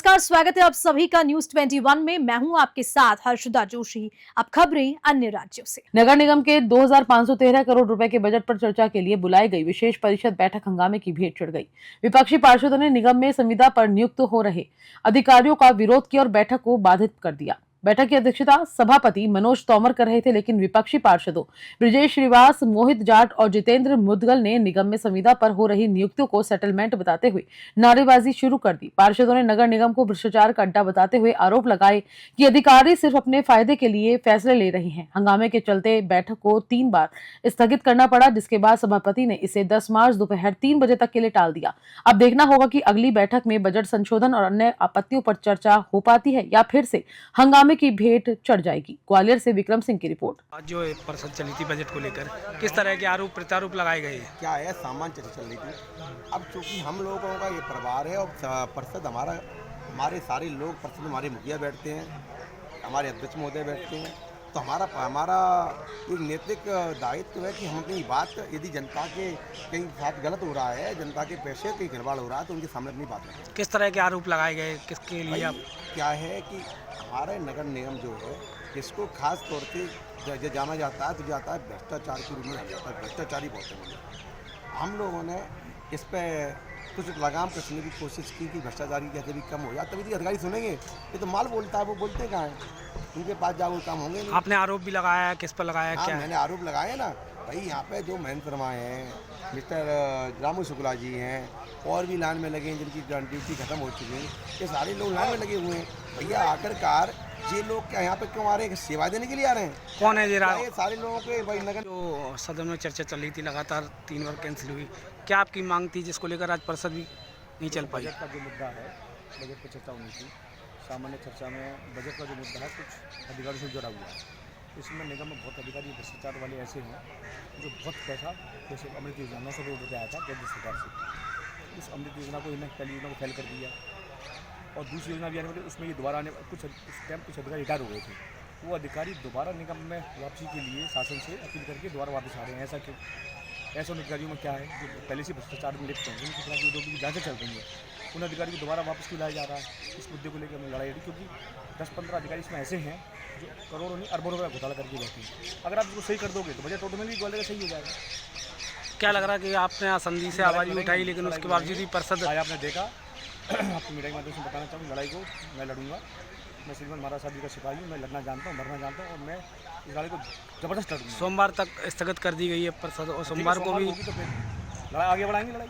नमस्कार, स्वागत है आप सभी का न्यूज 21 में। मैं हूं आपके साथ हर्षदा जोशी। अब खबरें अन्य राज्यों से। नगर निगम के 2513 करोड़ रुपए के बजट पर चर्चा के लिए बुलाई गई विशेष परिषद बैठक हंगामे की भेंट चढ़ गई। विपक्षी पार्षदों ने निगम में संविदा पर नियुक्त हो रहे अधिकारियों का विरोध किया और बैठक को बाधित कर दिया। बैठक की अध्यक्षता सभापति मनोज तोमर कर रहे थे, लेकिन विपक्षी पार्षदों ब्रिजेश श्रीवास, मोहित जाट और जितेंद्र मुदगल ने निगम में संविदा पर हो रही नियुक्तियों को सेटलमेंट बताते हुए नारेबाजी शुरू कर दी। पार्षदों ने नगर निगम को भ्रष्टाचार का अड्डा बताते हुए आरोप लगाए कि अधिकारी सिर्फ अपने फायदे के लिए फैसले ले रहे हैं। हंगामे के चलते बैठक को 3 बार स्थगित करना पड़ा, जिसके बाद सभापति ने इसे 10 मार्च दोपहर 3 बजे तक के लिए टाल दिया। अब देखना होगा कि अगली बैठक में बजट संशोधन और अन्य आपत्तियों पर चर्चा हो पाती है या फिर से हंगामे की भेंट चढ़ जाएगी। ग्वालियर से विक्रम सिंह की रिपोर्ट। आज जो परिषद चली थी बजट को लेकर, किस तरह के आरोप प्रत्यारोप लगाए गए? क्या है, सामान्य चर्चा चल रही थी। अब चूंकि हम लोगों का ये परिवार है और परिषद हमारे सारे लोग परिषद, हमारे मुखिया बैठते हैं, हमारे अध्यक्ष महोदय बैठते हैं, तो हमारा एक नैतिक दायित्व है कि हम अपनी बात, यदि जनता के कहीं साथ गलत हो रहा है, जनता के पैसे कहीं गड़बड़ हो रहा है, तो उनके सामने अपनी बात रखें। किस तरह के आरोप लगाए गए, किसके लिए? आप क्या है कि हमारे नगर निगम जो है, इसको खास तौर से जाना जाता है, तो जाता है भ्रष्टाचार के रूप में जाना जाता है। भ्रष्टाचारी बहुत है। हम लोगों ने इस पर कुछ लगाम कसने की कोशिश की कि भ्रष्टाचारी कैसे भी कम हो जाए, तभी तो अधिकारी सुनेंगे। ये तो माल बोलता है, वो बोलते कहाँ हैं? उनके पास जाओ, काम होंगे नहीं। आपने आरोप भी लगाया, किस पर लगाया? हाँ, क्या मैंने आरोप लगाए ना भाई। यहाँ पे जो महेंद्र वर्मा हैं, मिस्टर रामू शुक्ला जी हैं, और भी लाइन में लगे हैं जिनकी ड्यूटी खत्म हो चुकी है, ये सारे लोग लाइन में लगे हुए हैं। भैया आखिरकार ये लोग क्या यहाँ पे क्यों आ रहे हैं? सेवा देने के लिए आ रहे हैं? कौन है ये सारे लोगों के भाई नगर जो सदन में चर्चा चल रही थी, लगातार 3 बार कैंसिल हुई, क्या आपकी मांग थी जिसको लेकर आज परिषद भी नहीं चल पाई? बजट का जो मुद्दा है, बजट पर चर्चा होनी थी। सामान्य चर्चा में बजट का जो मुद्दा है कुछ अधिकारियों से जुड़ा हुआ है। इसमें निगम में बहुत अधिकारी भ्रष्टाचार वाले ऐसे हैं जो बहुत पैसा, जैसे अमृत योजना 900 करोड़ रुपये आया था केंद्र सरकार से, उस अमृत योजना को इन्हें पहली योजना को फेल कर दिया, और दूसरी योजना भी आने वाली, उसमें ये दोबारा आने कुछ उस टाइम कुछ अधिकारी रिटायर हो गए थे। वो अधिकारी दोबारा निगम में वापसी के लिए शासन से अपील करके दोबारा वापस आ रहे हैं। ऐसा क्यों? ऐसे उन अधिकारियों में क्या है जो पहले से भ्रष्टाचार में लिप्त हैं, जिनके खिलाफ उद्योगों की जाँचें चल रही हैं, उन अधिकारी को दोबारा वापस क्यों लाया जा रहा है? इस मुद्दे को लेकर हमने लड़ाई लड़ी, क्योंकि 10-15 अधिकारी इसमें ऐसे हैं जो करोड़ों नहीं अरबों रुपये घोटाला करके बैठे हैं। अगर आप इसको सही कर दोगे तो बजट ऑटोमेटिकली ग्वालियर सही हो जाएगा। क्या लग रहा है कि आपने असंधि से आवाज़ उठाई, लेकिन उसके बावजूद भी परिषद? आज आपने देखा, आपको मीडिया के माध्यम से बताना चाहूँगी, लड़ाई को मैं लड़ूंगा। मैं श्रीमान महाराज साहब जी का सिपाही हूँ, मैं लड़ना जानता हूँ, मरना जानता हूँ, और मैं इस लड़ाई को जबरदस्त लड़ूंगा। सोमवार तक स्थगित कर दी गई है परिषद, और सोमवार को भी तो फिर लड़ाई आगे बढ़ाएंगे। लड़ाई